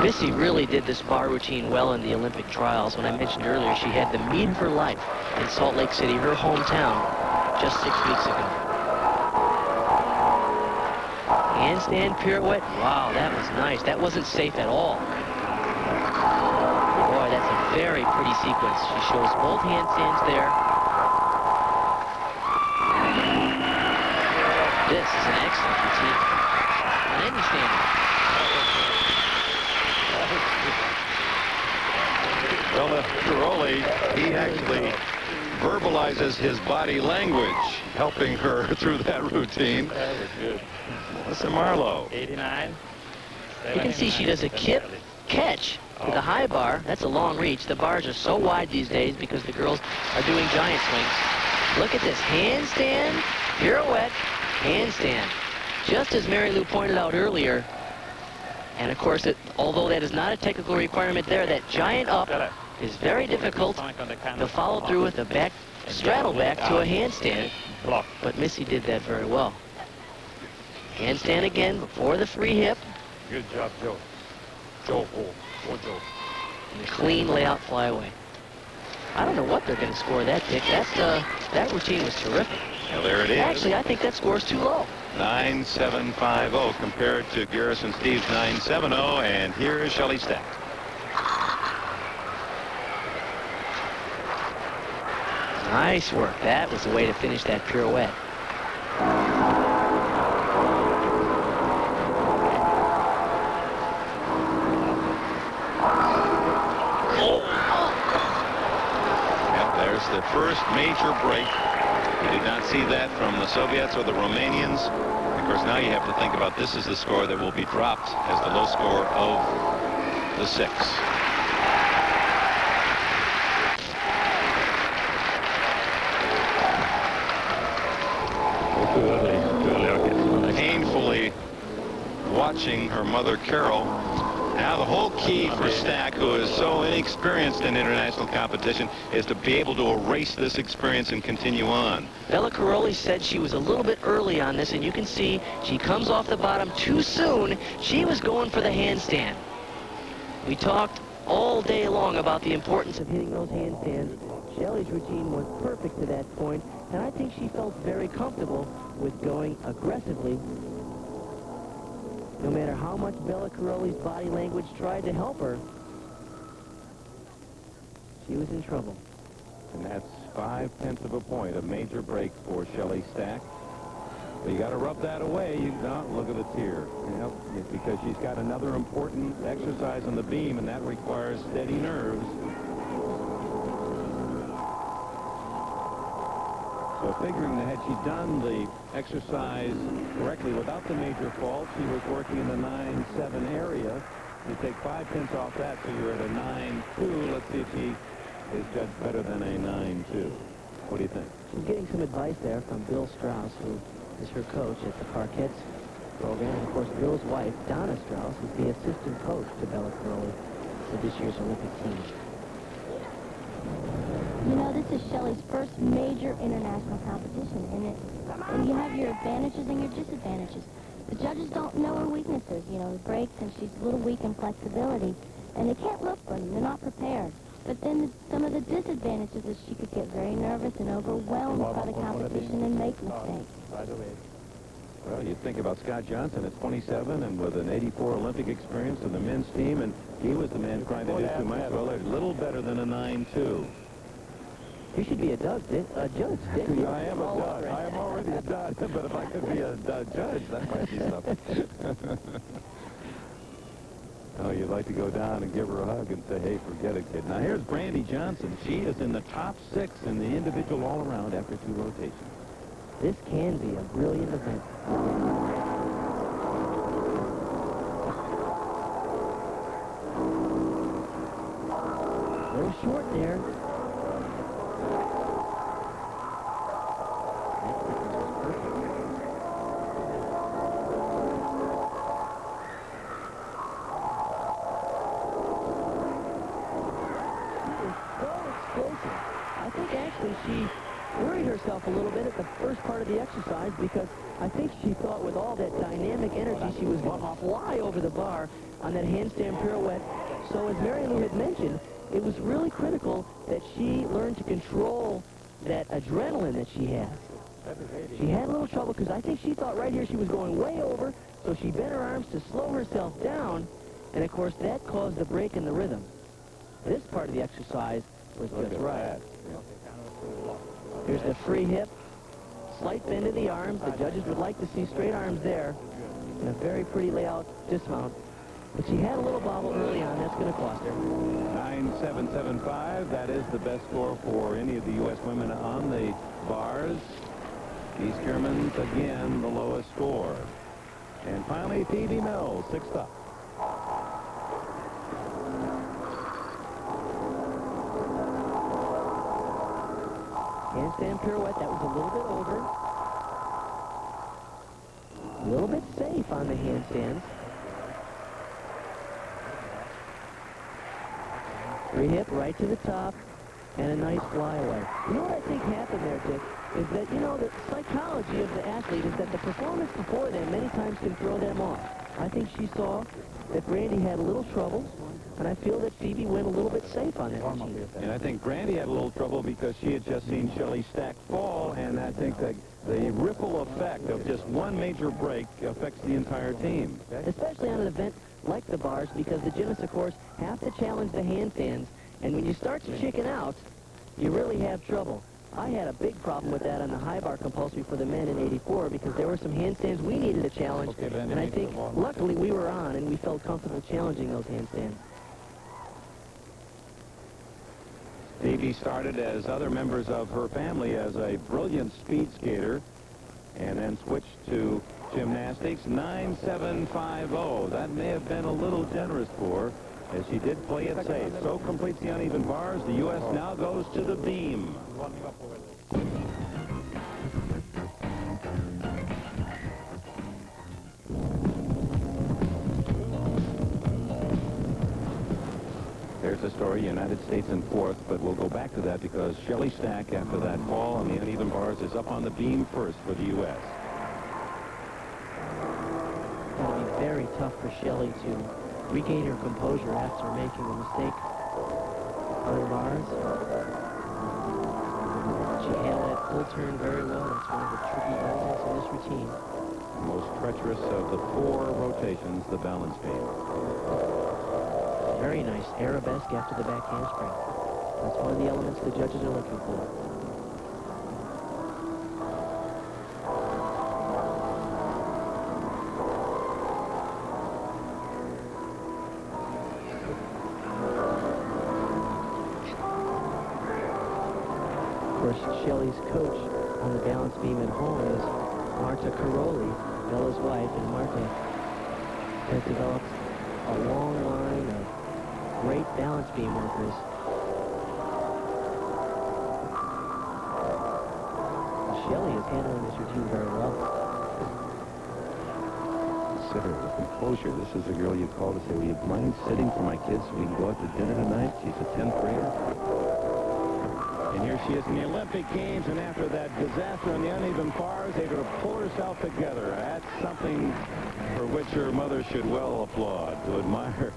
Missy really did this bar routine well in the Olympic trials. When I mentioned earlier, she had the meet of her life in Salt Lake City, her hometown, just 6 weeks ago. Handstand pirouette. Wow, that was nice. That wasn't safe at all. Boy, that's a very pretty sequence. She shows both handstands there. This is an excellent routine. On any standard. Well, Caroli, he actually verbalizes his body language, helping her through that routine. That was good. Listen, Marlowe. 89. You can see she does a kip catch with a high bar. That's a long reach. The bars are so wide these days because the girls are doing giant swings. Look at this handstand, pirouette, handstand. Just as Mary Lou pointed out earlier. And of course, although that is not a technical requirement there, that giant up is very difficult to follow through with a back straddle back to a handstand. But Missy did that very well. Handstand again before the free hip. Good job, Joe. Joe. And a clean layout flyaway. I don't know what they're going to score that, Dick. That routine was terrific. Well, there it is. Actually, I think that score's too low. 9.750 compared to Garrison Steve's 9.70, and here is Shelley Stack. Nice work. That was the way to finish that pirouette. Yep, there's the first major break. You did not see that from the Soviets or the Romanians. Of course, now you have to think about this is the score that will be dropped as the low score of the 6. Painfully watching her mother, Carol. Now the whole key for Stack, who is so inexperienced in international competition, is to be able to erase this experience and continue on. Bella Caroli said she was a little bit early on this, and you can see she comes off the bottom too soon. She was going for the handstand. We talked all day long about the importance of hitting those handstands. Shelley's routine was perfect to that point, and I think she felt very comfortable with going aggressively. No matter how much Bella Caroli's body language tried to help her, she was in trouble. And that's 0.5 of a point, a major break for Shelley Stack. But you got to rub that away. You don't look at the tear. Yep, it's because she's got another important exercise on the beam, and that requires steady nerves. So figuring that had she done the exercise correctly without the major fault, she was working in the 9.7 area. You take 0.5 off that, so you're at a 9.2. Let's see if she is judged better than a 9.2. What do you think? She's getting some advice there from Bill Strauss, who is her coach at the Parkettes program. And of course, Bill's wife, Donna Strauss, is the assistant coach to Bella Caroli for this year's Olympic team. You know, this is Shelley's first major international competition, and you have your advantages and your disadvantages. The judges don't know her weaknesses, you know, the breaks, and she's a little weak in flexibility, and they can't look for them. They're not prepared. But then some of the disadvantages is she could get very nervous and overwhelmed by the competition and make mistakes. Well, you think about Scott Johnson at 27 and with an 84 Olympic experience in the men's team, and he was the man trying to do too much. Well, a little better than a 9.2. You should be a judge, Dick. I am a judge. I am already a judge, but if I could be a judge, that might be something. Oh, you'd like to go down and give her a hug and say, hey, forget it, kid. Now, here's Brandy Johnson. She is in the top 6 in the individual all-around after 2 rotations. This can be a brilliant event. Very short there. I think actually she worried herself herself a little bit at the first part of the exercise because I think she thought with all that dynamic energy she was going to fly over the bar on that handstand pirouette. So as Mary Lou had mentioned, it was really critical that she learned to control that adrenaline that she has. She had a little trouble because I think she thought right here she was going way over, so she bent her arms to slow herself down, and of course that caused a break in the rhythm. This part of the exercise was just right. Here's the free hip, slight bend of the arms. The judges would like to see straight arms there, and a very pretty layout dismount. But she had a little bobble early on. That's going to cost her. 9.775. That is the best score for any of the U.S. women on the bars. These Germans, again, the lowest score. And finally, Phoebe Mills, 6th up. Handstand pirouette, that was a little bit over. A little bit safe on the handstands. Free hip right to the top, and a nice flyaway. You know what I think happened there, Dick, is that, you know, the psychology of the athlete is that the performance before them many times can throw them off. I think she saw that Brandy had a little trouble, and I feel that Phoebe went a little bit safe on that routine. And I think Brandy had a little trouble because she had just seen Shelley Stack fall, and I think that the ripple effect of just one major break affects the entire team. Especially on an event like the bars, because the gymnasts, of course, have to challenge the handstands, and when you start to chicken out, you really have trouble. I had a big problem with that on the high bar compulsory for the men in '84 because there were some handstands we needed to challenge, and I think luckily we were on and we felt comfortable challenging those handstands. Phoebe started, as other members of her family, as a brilliant speed skater and then switched to gymnastics. 9.750. That may have been a little generous for her, as she did play it safe. So completes the uneven bars. The U.S. now goes to the beam. There's the story, United States in 4th, but we'll go back to that because Shelley Stack, after that fall on the uneven bars, is up on the beam first for the U.S. It's going to be very tough for Shelley to regain her composure after making a mistake on the bars. She handled that full turn very well. It's one of the tricky elements in this routine. The most treacherous of the 4 rotations, the balance beam. Very nice arabesque after the back handspring. That's one of the elements the judges are looking for. Of course, Shelley's coach on the balance beam at home is Marta Caroli, Bella's wife, and Marta has developed a long line of great balance beam workers. Shelley is handling this routine very well. Consider the composure. This is a girl you call to say, will you mind sitting for my kids so we can go out to dinner tonight? She's a 10th grader. And here she is in the Olympic Games, and after that disaster on the uneven bars, able to pull herself together. That's something for which her mother should well applaud, to admire.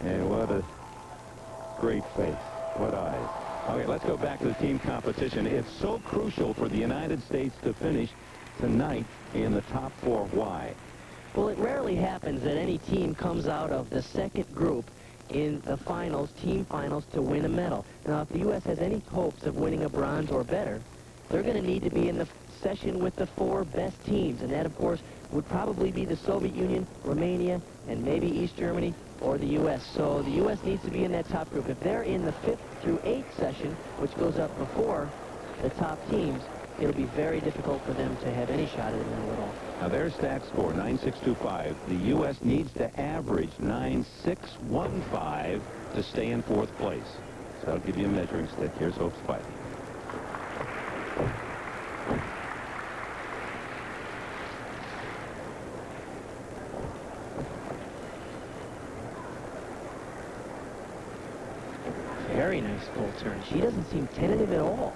And what a great face. What eyes. Okay, let's go back to the team competition. It's so crucial for the United States to finish tonight in the top 4. Why? Well, it rarely happens that any team comes out of the second group in the finals, team finals, to win a medal. Now, if the U.S. has any hopes of winning a bronze or better, they're going to need to be in the session with the 4 best teams, and that, of course, would probably be the Soviet Union, Romania, and maybe East Germany or the U.S. So the U.S. needs to be in that top group. If they're in the 5th through 8th session, which goes up before the top teams, it'll be very difficult for them to have any shot at the medal at all. Now, their stat score, 9.625. The U.S. needs to average 9.615 to stay in 4th place. So I'll give you a measuring stick. Here's Hope Spike. Very nice full turn. She doesn't seem tentative at all.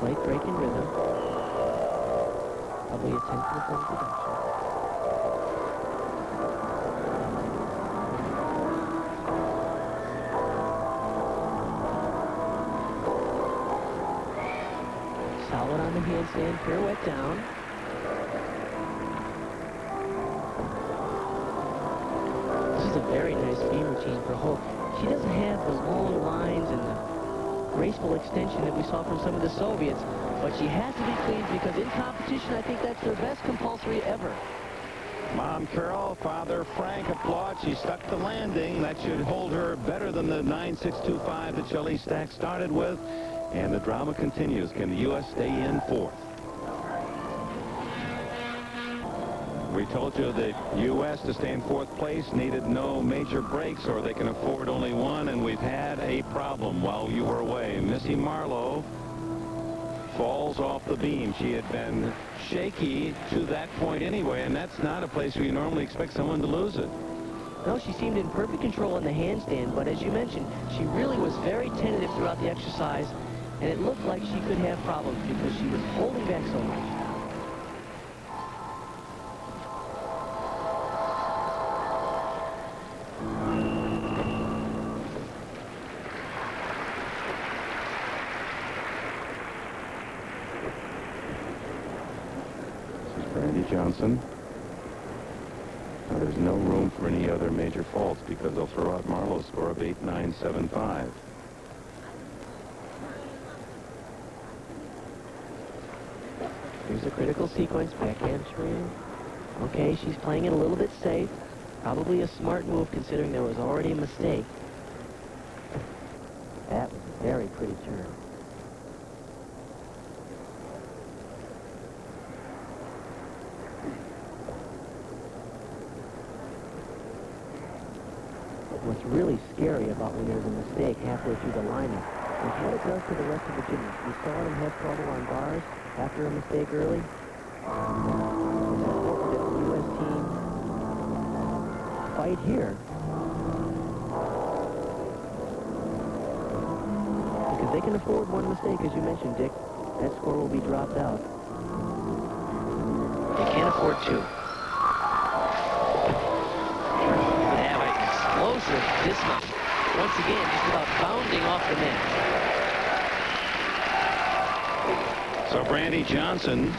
Slight break in rhythm. Probably a 10th production. Solid on the handstand, pirouette down. This is a very nice speed routine for Hope. She doesn't have the long lines and the graceful extension that we saw from some of the Soviets, but she has to be pleased because in competition, I think that's their best compulsory ever. Mom Carol, Father Frank applaud. She stuck the landing. That should hold her better than the 9.625 that Shelley Stack started with. And the drama continues. Can the U.S. stay in fourth? We told you the U.S. to stay in fourth place needed no major breaks or they can afford only one, and we've had a problem while you were away. Missy Marlowe falls off the beam. She had been shaky to that point anyway, and that's not a place where you normally expect someone to lose it. No, she seemed in perfect control on the handstand, but as you mentioned, she really was very tentative throughout the exercise, and it looked like she could have problems because she was holding back so much. Brandy Johnson. Now, there's no room for any other major faults because they'll throw out Marlowe's score of 8.975. Here's a critical sequence, backhand screen. Okay, she's playing it a little bit safe. Probably a smart move considering there was already a mistake. That was a very pretty turn. What's really scary about when there's a mistake halfway through the lineup is what it does to the rest of the gymnasts. We saw them have trouble on bars after a mistake early. It's important that the U.S. team fight here because they can afford one mistake, as you mentioned, Dick. That score will be dropped out. They can't afford two. Dismount. Once again, just about bounding off the mat. So Brandy Johnson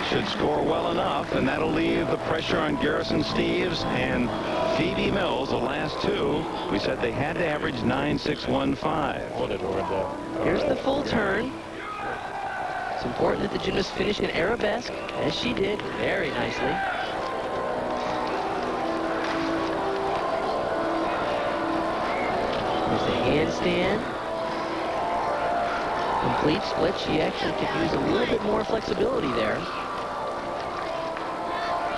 should score well enough, and that'll leave the pressure on Garrison Steeves and Phoebe Mills, the last two. We said they had to average 9.615. Here's the full turn. It's important that the gymnast finish in arabesque, as she did very nicely. There's the handstand. Complete split. She actually could use a little bit more flexibility there.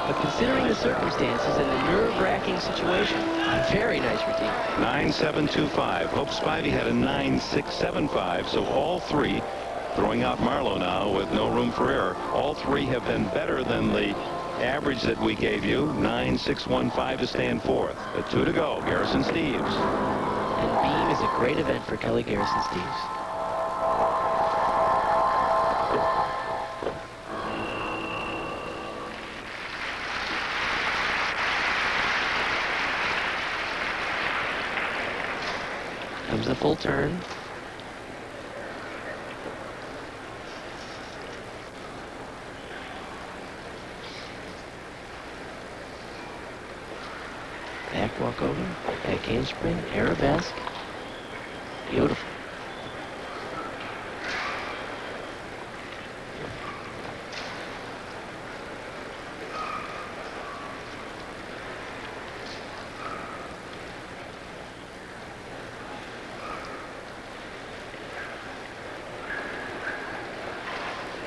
But considering the circumstances and the nerve-wracking situation, very nice routine. 9.725. Hope Spivey had a 9.675, so all three, throwing out Marlowe now with no room for error, all three have been better than the average that we gave you, 9.615 to stand fourth. 2 to go, Garrison Steeves. And beam is a great event for Kelly Garrison Steeves. Comes the full turn. Back walkover, back handspring, arabesque. Beautiful.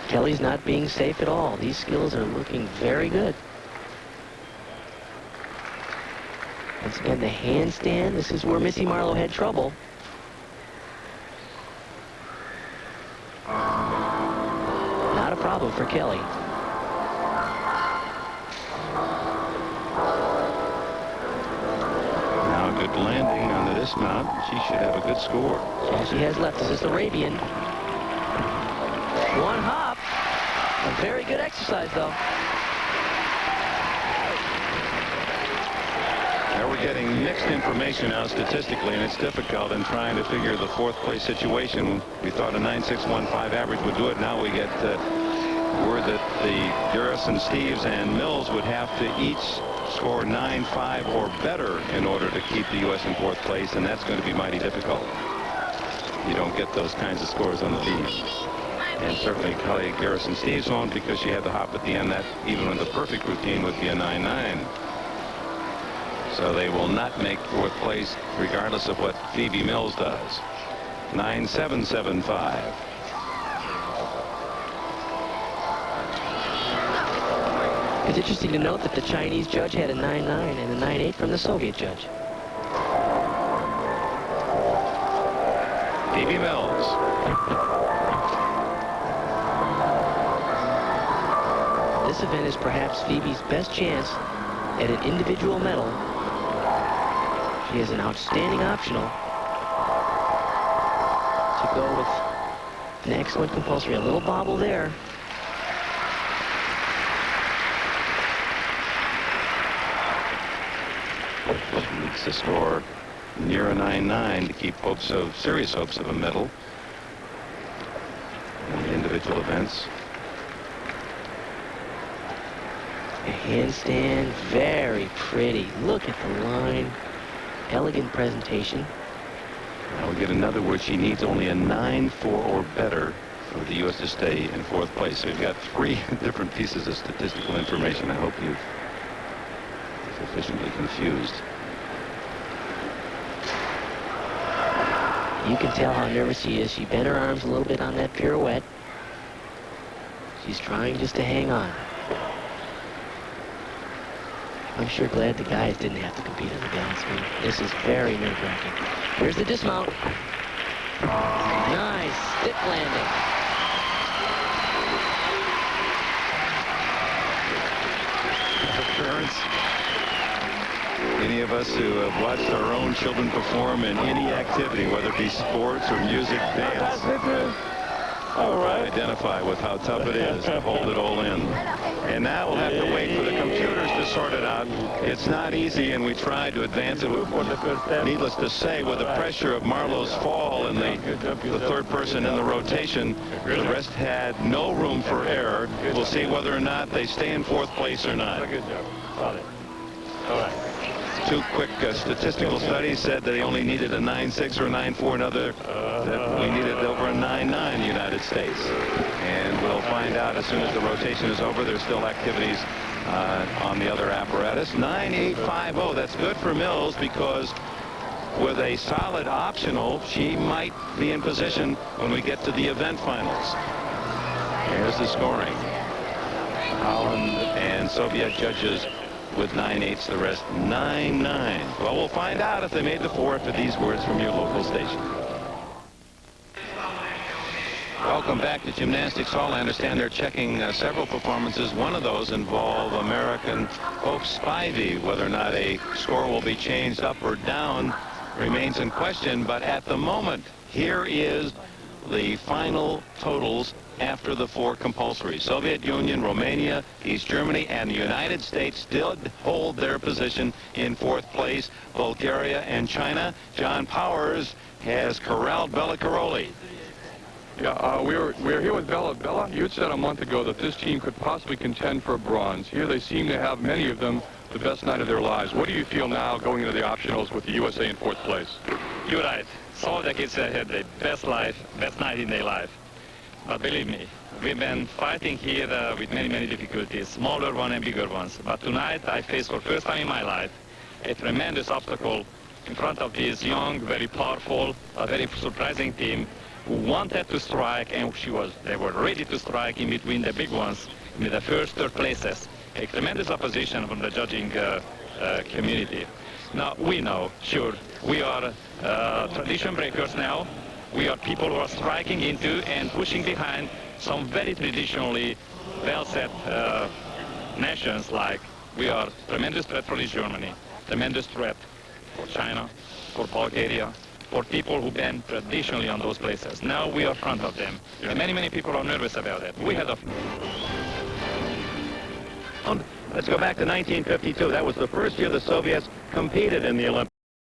Kelly's not being safe at all. These skills are looking very good. Once again, the handstand. This is where Missy Marlowe had trouble. Not a problem for Kelly. Now a good landing on the dismount. She should have a good score. All she has left is this Arabian. One hop. A very good exercise, though. Now we're getting mixed information now statistically, and it's difficult in trying to figure the fourth place situation. We thought a 9.615 average would do it. Now we get word that the Garrison, Steeves, and Mills would have to each score 9.5 or better in order to keep the U.S. in fourth place, and that's going to be mighty difficult. You don't get those kinds of scores on the beam. And certainly Kelly Garrison Steeves won't, because she had the hop at the end. That, even with the perfect routine, would be a 9.9. So they will not make fourth place regardless of what Phoebe Mills does. 9.775. It's interesting to note that the Chinese judge had a 9.9 and a 9.8 from the Soviet judge. Phoebe Mills. This event is perhaps Phoebe's best chance at an individual medal. She has an outstanding optional to go with an excellent compulsory. A little bobble there. She needs to score near a 9.9 to keep hopes of, serious hopes of a medal in the individual events. A handstand, very pretty. Look at the line. Elegant presentation. Now we get another word. She needs only a 9.4 or better for the U.S. to stay in fourth place. So we've got three different pieces of statistical information. I hope you've sufficiently confused. You can tell how nervous she is. She bent her arms a little bit on that pirouette. She's trying just to hang on. I'm sure glad the guys didn't have to compete on the balance beam. This is very nerve-wracking. Here's the dismount. Nice stick landing. Parents, any of us who have watched our own children perform in any activity, whether it be sports or music, dance, all right, identify with how tough it is to hold it all in. And now we'll have to wait for the computers to sort it out. It's not easy, and we tried to advance it. Needless to say, with the pressure of Marlowe's fall and the third person in the rotation, the rest had no room for error. We'll see whether or not they stay in fourth place or not. Good job. Solid. All right. Two quick statistical studies said that they only needed a 9.6 or a 9.4. Another that we needed over a 9.9 in the United States. And we'll find out as soon as the rotation is over. There's still activities on the other apparatus. 9.850. That's good for Mills, because with a solid optional, she might be in position when we get to the event finals. Here's the scoring. Holland and Soviet judges with 9.8s, the rest 9.9. Well, we'll find out if they made the four after these words from your local station. Welcome back to Gymnastics Hall. I understand they're checking several performances. One of those involve American Hope Spivey. Whether or not a score will be changed up or down remains in question, but at the moment, here is the final totals after the four compulsories. Soviet Union, Romania, East Germany, and the United States still hold their position in fourth place. Bulgaria and China. John Powers has corralled Bella Caroli. Yeah, we're here with Bella. Bella, you had said a month ago that this team could possibly contend for bronze. Here they seem to have, many of them, the best night of their lives. What do you feel now going into the optionals with the USA in fourth place? You're right. Some of the kids had the best night in their life. But believe me, we've been fighting here with many, many difficulties, smaller ones and bigger ones. But tonight I faced for the first time in my life a tremendous obstacle in front of this young, very powerful, very surprising team who wanted to strike, and they were ready to strike in between the big ones, in the first, third places. A tremendous opposition from the judging community. Now, we know, sure, we are tradition breakers now. We are people who are striking into and pushing behind some very traditionally well-set nations, like we are tremendous threat for East Germany, tremendous threat for China, for Bulgaria, for people who've been traditionally on those places. Now we are front of them. And many, many people are nervous about it. We had a... Let's go back to 1952. That was the first year the Soviets competed in the Olympics.